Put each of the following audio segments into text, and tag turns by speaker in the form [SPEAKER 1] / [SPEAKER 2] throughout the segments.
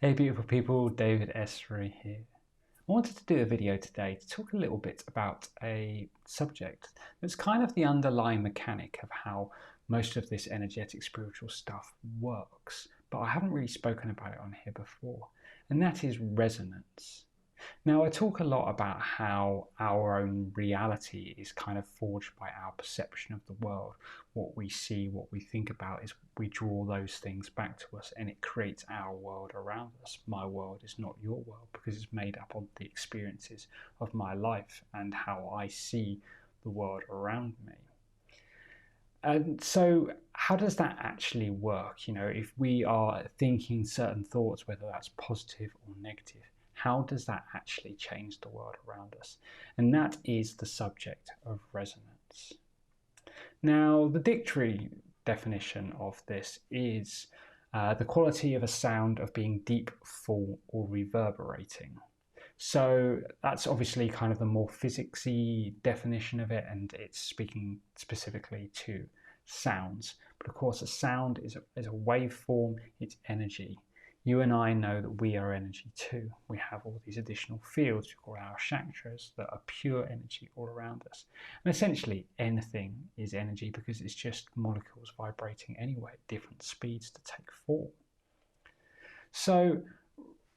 [SPEAKER 1] Hey beautiful people, David Essery here. I wanted to do a video today to talk a little bit about a subject that's kind of the underlying mechanic of how most of this energetic spiritual stuff works, but I haven't really spoken about it on here before, and that is resonance. Now, I talk a lot about how our own reality is kind of forged by our perception of the world. What we see, what we think about is we draw those things back to us and it creates our world around us. My world is not your world because it's made up of the experiences of my life and how I see the world around me. And so how does that actually work? If we are thinking certain thoughts, whether that's positive or negative, how does that actually change the world around us? And that is the subject of resonance. Now, the dictionary definition of this is the quality of a sound of being deep, full, or reverberating. So that's obviously kind of the more physicsy definition of it, and it's speaking specifically to sounds. But of course, a sound is a waveform, it's energy. You and I know that we are energy too. We have all these additional fields, we call our chakras, that are pure energy all around us. And essentially, anything is energy because it's just molecules vibrating anyway at different speeds to take form. So,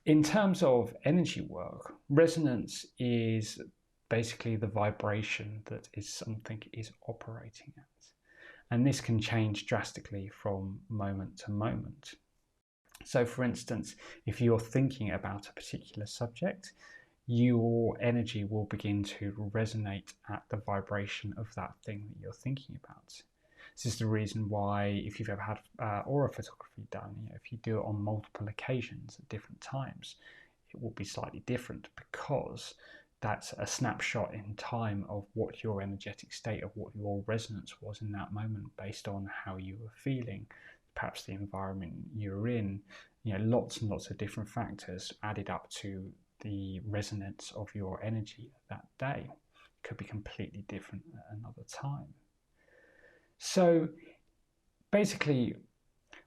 [SPEAKER 1] in terms of energy work, resonance is basically the vibration that something is operating at. And this can change drastically from moment to moment. So for instance, if you're thinking about a particular subject, your energy will begin to resonate at the vibration of that thing that you're thinking about. This is the reason why, if you've ever had aura photography done, if you do it on multiple occasions at different times, it will be slightly different because that's a snapshot in time of what your energetic state, of what your resonance was in that moment based on how you were feeling, perhaps the environment you're in, lots and lots of different factors added up to the resonance of your energy that day. It could be completely different at another time. So basically,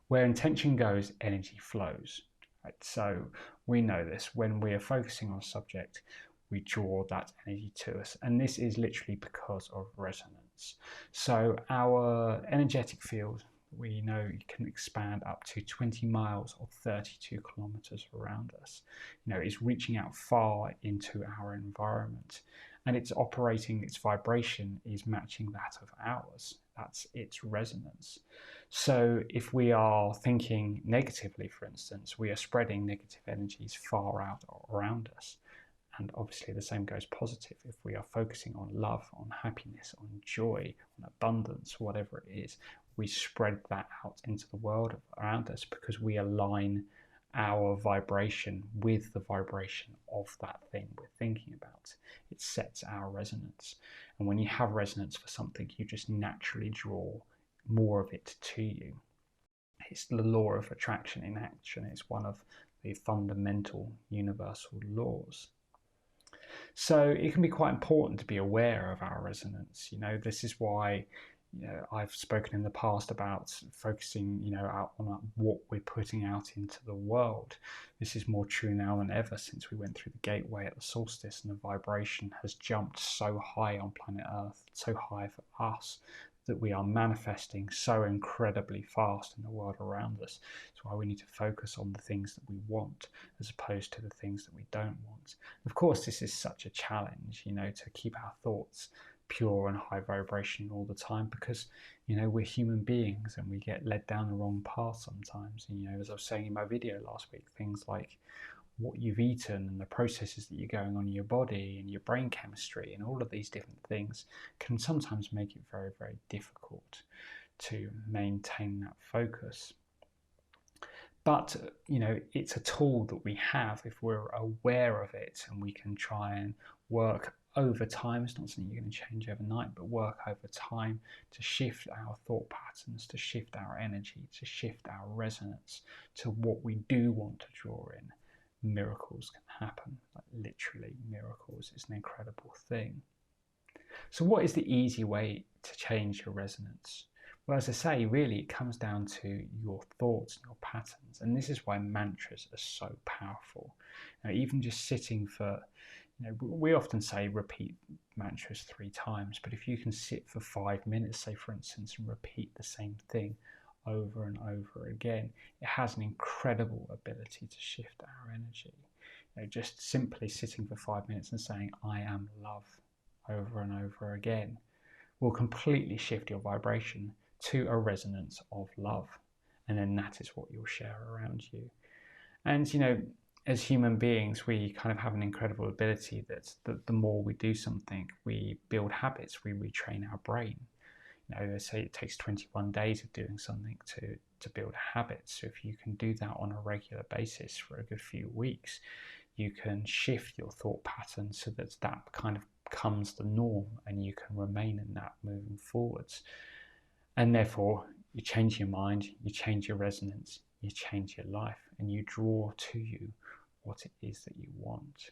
[SPEAKER 1] where intention goes, energy flows. Right? So we know this. When we are focusing on a subject, we draw that energy to us. And this is literally because of resonance. So our energetic field, we know it can expand up to 20 miles or 32 kilometers around us. It's reaching out far into our environment, and it's operating, its vibration is matching that of ours. That's its resonance. So if we are thinking negatively, for instance, we are spreading negative energies far out around us. And obviously the same goes positive. If we are focusing on love, on happiness, on joy, on abundance, whatever it is, we spread that out into the world around us because we align our vibration with the vibration of that thing we're thinking about. It sets our resonance. And when you have resonance for something, you just naturally draw more of it to you. It's the law of attraction in action. It's one of the fundamental universal laws. So it can be quite important to be aware of our resonance. This is why I've spoken in the past about focusing, out on what we're putting out into the world. This is more true now than ever since we went through the gateway at the solstice and the vibration has jumped so high on planet Earth, so high for us, that we are manifesting so incredibly fast in the world around us. That's why we need to focus on the things that we want as opposed to the things that we don't want. Of course, this is such a challenge, to keep our thoughts pure and high vibration all the time because we're human beings and we get led down the wrong path sometimes. And, as I was saying in my video last week, things like what you've eaten and the processes that you're going on in your body and your brain chemistry and all of these different things can sometimes make it very, very difficult to maintain that focus. But it's a tool that we have if we're aware of it, and we can try and work over time. It's not something you're going to change overnight, but work over time to shift our thought patterns, to shift our energy, to shift our resonance to what we do want to draw in. Miracles can happen, like literally miracles. It's an incredible thing. So what is the easy way to change your resonance? Well, as I say, really it comes down to your thoughts and your patterns. And this is why mantras are so powerful. Even just sitting for, we often say repeat mantras 3 times, but if you can sit for 5 minutes, say for instance, and repeat the same thing over and over again, it has an incredible ability to shift our energy. Just simply sitting for 5 minutes and saying, I am love, over and over again, will completely shift your vibration to a resonance of love. And then that is what you'll share around you. And, as human beings, we kind of have an incredible ability that the more we do something, we build habits, we retrain our brain. They say it takes 21 days of doing something to build a habit. So if you can do that on a regular basis for a good few weeks, you can shift your thought pattern so that that kind of becomes the norm and you can remain in that moving forwards. And therefore, you change your mind, you change your resonance, you change your life, and you draw to you what it is that you want.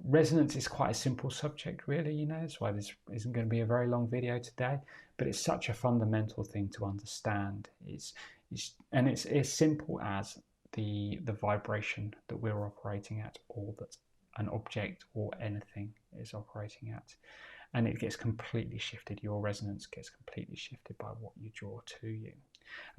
[SPEAKER 1] Resonance is quite a simple subject, really. That's why this isn't going to be a very long video today, but it's such a fundamental thing to understand. It's as simple as the vibration that we're operating at, or that an object or anything is operating at. And it gets completely shifted. Your resonance gets completely shifted by what you draw to you.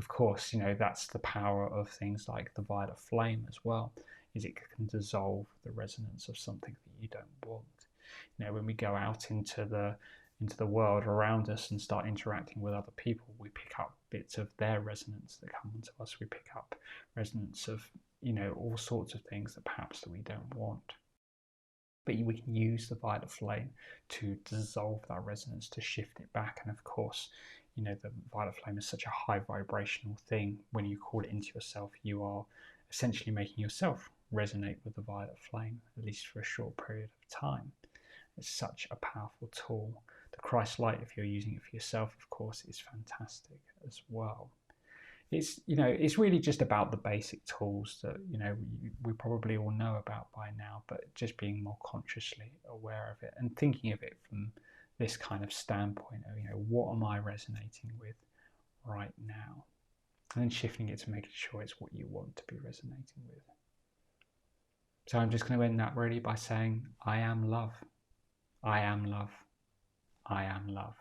[SPEAKER 1] Of course, that's the power of things like the violet flame as well, is it can dissolve the resonance of something that you don't want. When we go out into the world around us and start interacting with other people, we pick up bits of their resonance that come into us. We pick up resonance of, all sorts of things that perhaps that we don't want. But we can use the violet flame to dissolve that resonance, to shift it back. And of course, the violet flame is such a high vibrational thing. When you call it into yourself, you are essentially making yourself resonate with the violet flame, at least for a short period of time. It's such a powerful tool. The Christ light, if you're using it for yourself, of course, is fantastic as well. It's really just about the basic tools that we probably all know about by now, but just being more consciously aware of it and thinking of it from this kind of standpoint of what am I resonating with right now, and then shifting it to making sure it's what you want to be resonating with. So I'm just going to end that really by saying, I am love, I am love, I am love.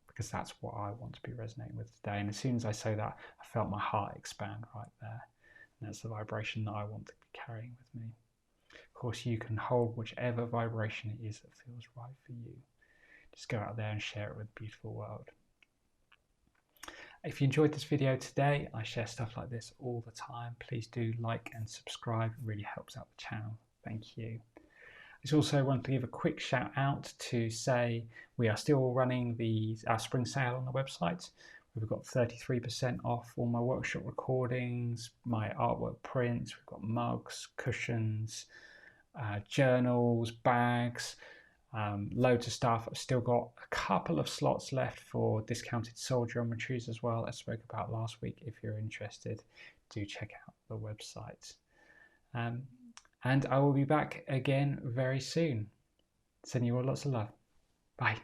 [SPEAKER 1] Because that's what I want to be resonating with today. And as soon as I say that, I felt my heart expand right there. And that's the vibration that I want to be carrying with me. Of course, you can hold whichever vibration it is that feels right for you. Just go out there and share it with the beautiful world. If you enjoyed this video today, I share stuff like this all the time. Please do like and subscribe. It really helps out the channel. Thank you. I also want to give a quick shout out to say we are still running our spring sale on the website. We've got 33% off all my workshop recordings, my artwork prints. We've got mugs, cushions, journals, bags, loads of stuff. I've still got a couple of slots left for discounted soul geometries as well, I spoke about last week. If you're interested, do check out the website. And I will be back again very soon. Sending you all lots of love. Bye.